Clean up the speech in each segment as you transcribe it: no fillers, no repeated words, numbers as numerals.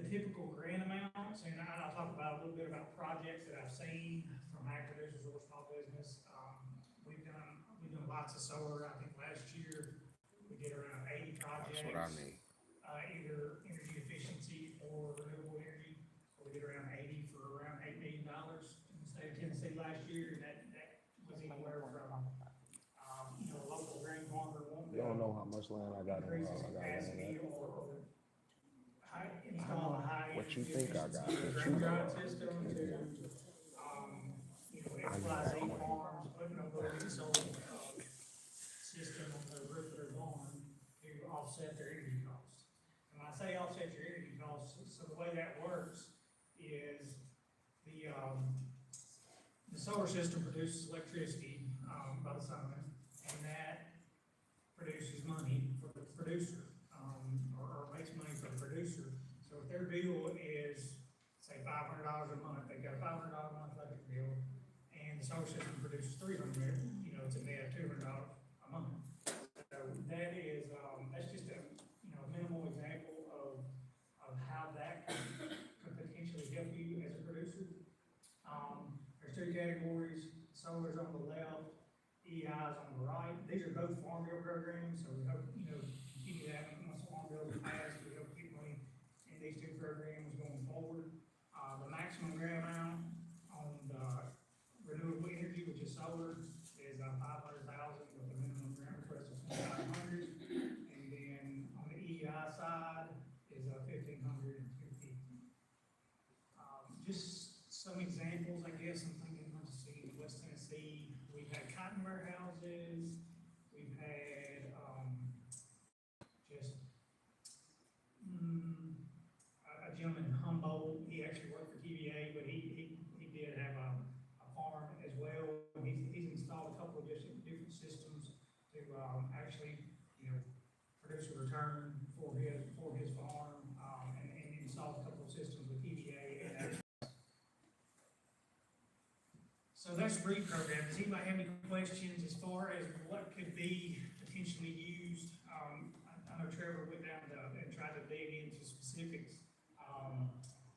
typical grant amounts, and I'll talk about a little bit about projects that I've seen from ag producers or small business. We've done lots of solar. I think last year we did around 80 projects. That's what I need. Either energy efficiency or renewable energy. So we did around 80 for around $8 million in the state of Tennessee last year, and that was anywhere from, a local grain farmer wanting You don't to know how much land I got in increase I its got land capacity in or install a high. What you think I got, efficiency what grain you drying know. system to, XYZ farms, putting a little solar, system on the roof of their barn to offset their energy costs. And when I say offset your energy costs, so the way that works is the solar system produces electricity, by the sun, and that produces money for the producer, or makes money for the producer. So if their bill is, say, $500 a month, they've got a $500 a month electric bill, and the solar system produces 300, it's a net $200 a month. So that is, that's just a, minimal example of how that could potentially help you as a producer. There's two categories, solar's on the left, EI's on the right. These are both Farm Bill programs, so we hope, continue that once the Farm Bill is passed, we hope to get money in these two programs going forward. The maximum grant amount on the renewable energy, which is solar, is $500,000 with a minimum grant request of $2,500. And then on the EI side is $1,550. Just some examples, I guess, I'm thinking, let's see, West Tennessee, we've had cotton warehouses, we've had, just, a gentleman in Humboldt, he actually worked for TVA, but he did have a farm as well. He's installed a couple of different systems to, actually, produce a return for his farm, and installed a couple of systems with TVA and so that's REAP program. Does anybody have any questions as far as what could be potentially used? I know Trevor went down and tried to dig into specifics.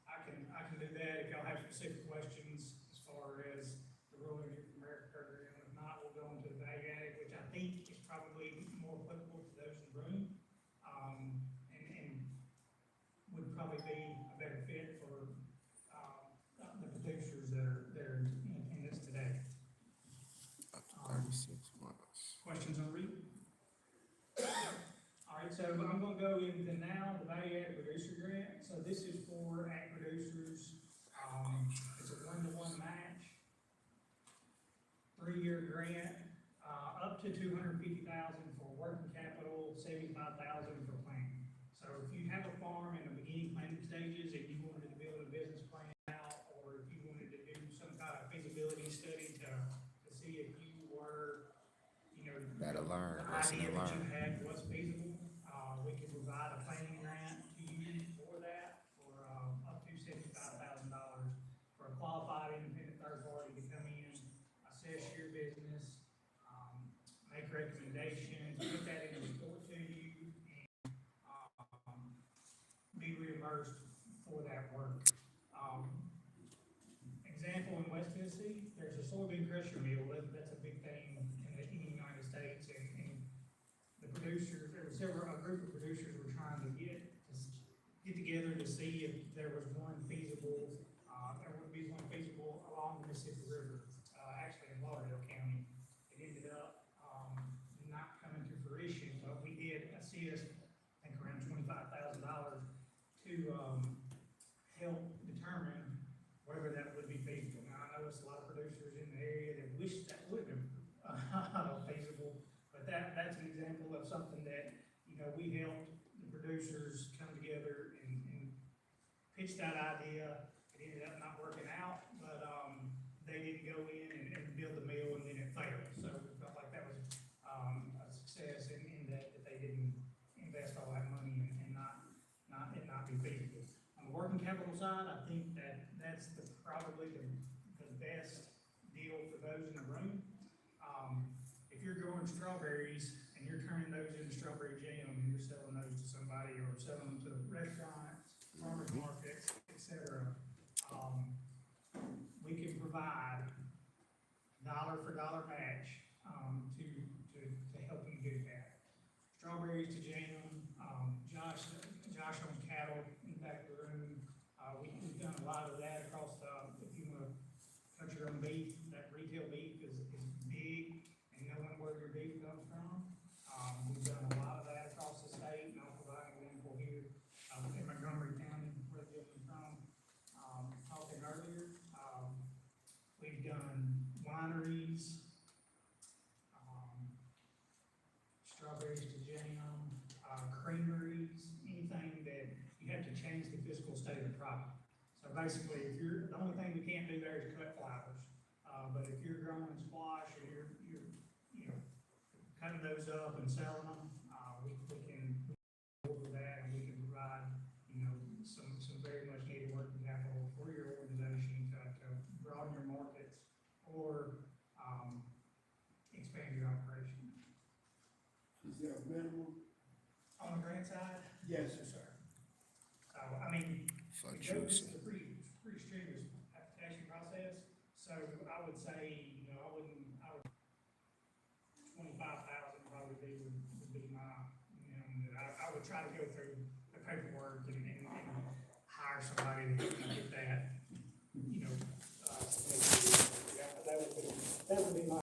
I can do that if y'all have specific questions as far as the Rural Energy for America program. If not, we'll go into the value added, which I think is probably more applicable to those in the room, and would probably be a better fit for the producers that are in attendance today. Up to 36 months. Questions on REAP? All right, so I'm gonna go into now the value added producer grant. So this is for ag producers. It's a 1-to-1 match, 3-year grant, up to $250,000 for working capital, $75,000 for planning. So if you have a farm in the beginning planning stages and you wanted to build a business plan out, or if you wanted to do some kind of feasibility study to see if you were, Gotta learn, the lesson idea to that you learn. had was feasible, we can provide a planning grant to you for that, for, up to $75,000 for a qualified independent third party to come in, assess your business, make recommendations, put that in a report to you, and, be reimbursed for that work. Example in West Tennessee, there's a soybean crusher mill, that's a big thing in the United States, and the producers, there were a group of producers were trying to get together to see if there was one feasible, there would be one feasible along the Mississippi River, actually in Lauderdale County. It ended up, not coming to fruition, but we did assist, I think around $25,000 to, help determine whether that would be feasible. Now, I know there's a lot of producers in the area that wish that would have been feasible, but that's an example of something that, we helped the producers come together and pitch that idea. It ended up not working out, but, they didn't go in and build the mill and then it failed. So we felt like that was, a success in that they didn't invest all that money and not be feasible. On the working capital side, I think that's probably the best deal for those in the room. If you're growing strawberries and you're turning those into strawberry jam and you're selling those to somebody or selling them to restaurants, farmers markets, et cetera, we can provide dollar for dollar match, to help you do that. Strawberries to jam, Josh owns cattle in the back of the room, we've done a lot of that across if you wanna cut your own beef, that retail beef is big, and knowing where your beef comes from. We've done a lot of that across the state, and I'll provide an example here, in Montgomery County, where the gentleman's from. Talking earlier, we've done wineries, strawberries to jam, creameries, anything that you have to change the physical state of the product. So basically, the only thing we can't do there is cut flowers. But if you're growing squash or you're, you know, cutting those up and selling them, we can order that, and we can provide, you know, some very much needed working capital for your organization to broaden your markets or, expand your operation. Is there a minimum? On the grant side? Yes. Sir. So, I mean, For this is choosing. a pretty strenuous application process, so I would say, you know, I would, 25,000 probably would be my, minimum that I would try to go through the paperwork and hire somebody to help me get that, you know, that would be my